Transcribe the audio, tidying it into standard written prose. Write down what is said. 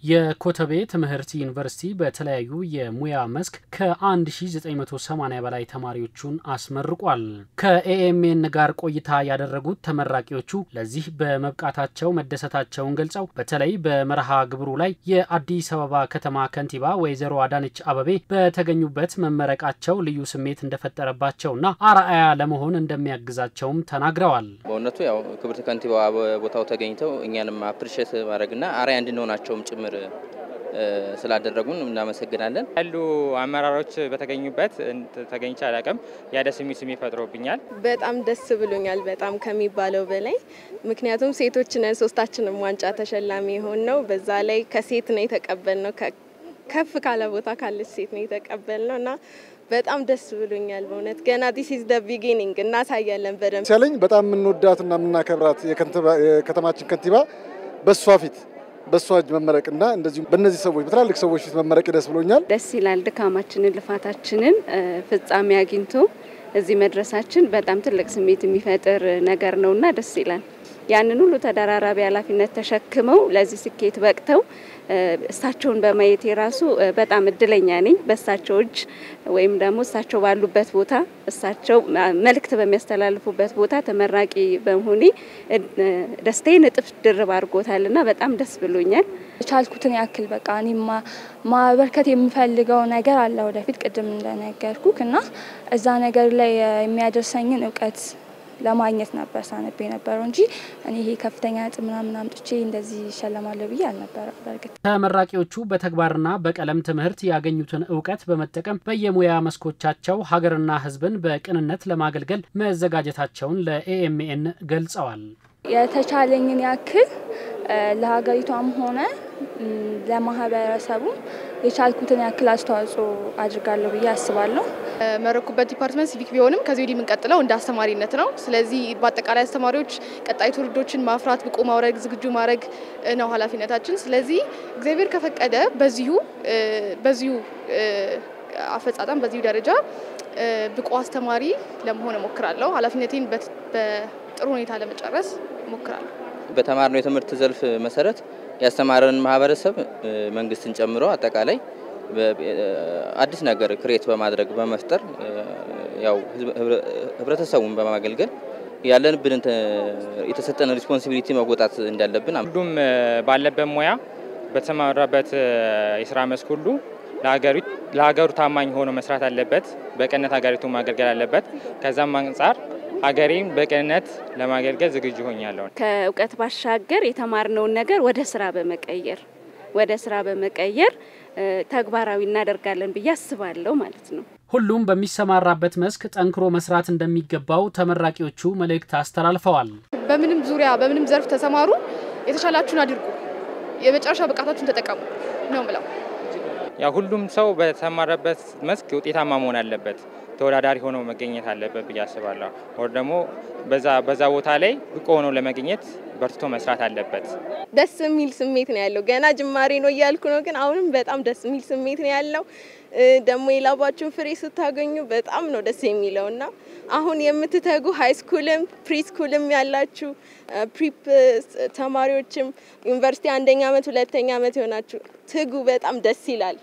የኮተቤ ትምህርት ዩኒቨርሲቲ በተለያዩ የሙያ መስክ ከ1980 በላይ ተማሪዎቹን አስመርቋል። ከኤኤምኤን ጋር ቆይታ ያደረጉት ተመራቂዎቹ ለዚህ በመብቃታቸው መደሰታቸውን ገልጸው በተለይ በመርሃ ግብሩ ላይ የአዲስ አበባ ከተማ ከንቲባ ወይዘሮ አዳነች አቤቤ በተገኙበት መመረቃቸው ልዩ ስሜት እንደፈጠረባቸውና አርአያ ለመሆን እንደሚያግዛቸውም ተናግረዋል። በእውነቱ ያው ክብርት ከንቲባዋ በቦታው ተገኝተው እኛንም አፕሪሺየት ማድረግና አርአያ እንድንሆናቸውም ጭምር ስላደረጉን እናመሰግናለን። ያሉ አመራሮች በተገኙበት ተገኝቻ አላቀም ያደስ የሚል ስሜት ፈጥሮብኛል። በጣም ደስ ብሎኛል በጣም ከሚባለው በላይ ምክንያቱም ሴቶች ነን ሶስታችንም ዋንጫ ተሸላሚ ሆነው በዛ ላይ ከሴት ነው የተቀበልነው ከፍ ካለ ቦታ ካለች ሴት ነው የተቀበልነውና በጣም ደስ ብሎኛል በእውነት ገና this is the beginning እናሳያለን በደንብ ሲያለኝ በጣም እንወዳትና እናከብራት የከተማችን ከንቲባ በሷ ፊት በሷ መመረቅና እንደዚህ በእነዚህ ሰዎች በትላልቅ ሰዎች ፊት መመረቅ ደስ ብሎኛል። ደስ ይላል። ድካማችንን ልፋታችንን ፍጻሜ አግኝቶ እዚህ መድረሳችን በጣም ትልቅ ስሜት የሚፈጥር ነገር ነውና ደስ ይላል። ያንን ሁሉ ተደራራቢ ኃላፊነት ተሸክመው ለዚህ ስኬት በቅተው እሳቸውን በማየት የራሱ በጣም እድለኛ ነኝ። በእሳቸው እጅ ወይም ደግሞ እሳቸው ባሉበት ቦታ እሳቸው መልእክት በሚያስተላልፉበት ቦታ ተመራቂ በመሆኔ ደስታዬን እጥፍ ድርብ አድርጎታልና በጣም ደስ ብሎኛል። ቻልኩትን ያክል በቃ እኔማ ማበርከት የምፈልገው ነገር አለ ወደፊት ቅድም እንደነገርኩና እዛ ነገር ላይ የሚያደርሰኝን ዕውቀት ለማግኘት ነበር ሳነብ የነበረው እንጂ እኔ ይሄ ከፍተኛ ነጥብ ምናምን አምጥቼ እንደዚህ ሸለማለሁ ብዬ አልነበረም። በርግጥ ተመራቂዎቹ በተግባርና በቀለም ትምህርት ያገኙትን ዕውቀት በመጠቀም በየሙያ መስኮቻቸው ሀገርና ሕዝብን በቅንነት ለማገልገል መዘጋጀታቸውን ለኤኤምኤን ገልጸዋል። የተቻለኝን ያክል ለሀገሪቷም ሆነ ለማህበረሰቡ የቻልኩትን ያክል አስተዋጽኦ አድርጋለሁ ብዬ አስባለሁ። መረኩበት ዲፓርትመንት ሲቪክ ቢሆንም ከዚህ ወዲህ የምንቀጥለው እንደ አስተማሪነት ነው። ስለዚህ በአጠቃላይ አስተማሪዎች ቀጣይ ትውልዶችን ማፍራት ብቁ ማውረግ ዝግጁ ማድረግ ነው ኃላፊነታችን። ስለዚህ እግዚአብሔር ከፈቀደ በዚሁ አፈጻጸም በዚሁ ደረጃ ብቁ አስተማሪ ለመሆን እሞክራለሁ። ኃላፊነቴን በጥሩ ሁኔታ ለመጨረስ እሞክራለሁ። በተማርነው የትምህርት ዘርፍ መሰረት ያስተማረን ማህበረሰብ መንግስትን ጨምሮ አጠቃላይ አዲስ ነገር ክሬት በማድረግ በመፍጠር ያው ህብረተሰቡን በማገልገል ያለንብን የተሰጠን ሪስፖንሲቢሊቲ መወጣት እንዳለብን ሁሉም ባለበት ሙያ በተማረበት የሥራ መስክ ሁሉ ለሀገሩ ታማኝ ሆኖ መስራት አለበት። በቅንነት ሀገሪቱን ማገልገል አለበት። ከዛም አንፃር ሀገሬን በቅንነት ለማገልገል ዝግጁ ሆኛለሁ። ከዕውቀት ባሻገር የተማርነውን ነገር ወደ ስራ በመቀየር ተግባራዊ እናደርጋለን ብዬ አስባለሁ ማለት ነው። ሁሉም በሚሰማራበት መስክ ጠንክሮ መስራት እንደሚገባው ተመራቂዎቹ መልእክት አስተላልፈዋል። በምንም ዘርፍ ተሰማሩ፣ የተሻላችሁን አድርጉ፣ የመጨረሻ ብቃታችሁን ተጠቀሙ ነው ማለት። ያ ሁሉም ሰው በተማረበት መስክ ውጤታማ መሆን አለበት። ተወዳዳሪ ሆኖ መገኘት አለበት ብዬ አስባለሁ። ወር ደግሞ በዛ ቦታ ላይ ብቁ ሆኖ ለመገኘት በርትቶ መስራት አለበት። ደስ የሚል ስሜት ነው ያለው። ገና ጅማሬ ነው እያልኩ ነው ግን አሁንም በጣም ደስ የሚል ስሜት ነው ያለው። ደግሞ የላባችሁን ፍሬ ስታገኙ በጣም ነው ደስ የሚለውና አሁን የምትተጉ ሃይ ስኩልም ፕሪስኩልም ያላችሁ ፕሪፕ ተማሪዎችም ዩኒቨርሲቲ አንደኛ ዓመት ሁለተኛ ዓመት ሆናችሁ ትጉ። በጣም ደስ ይላል።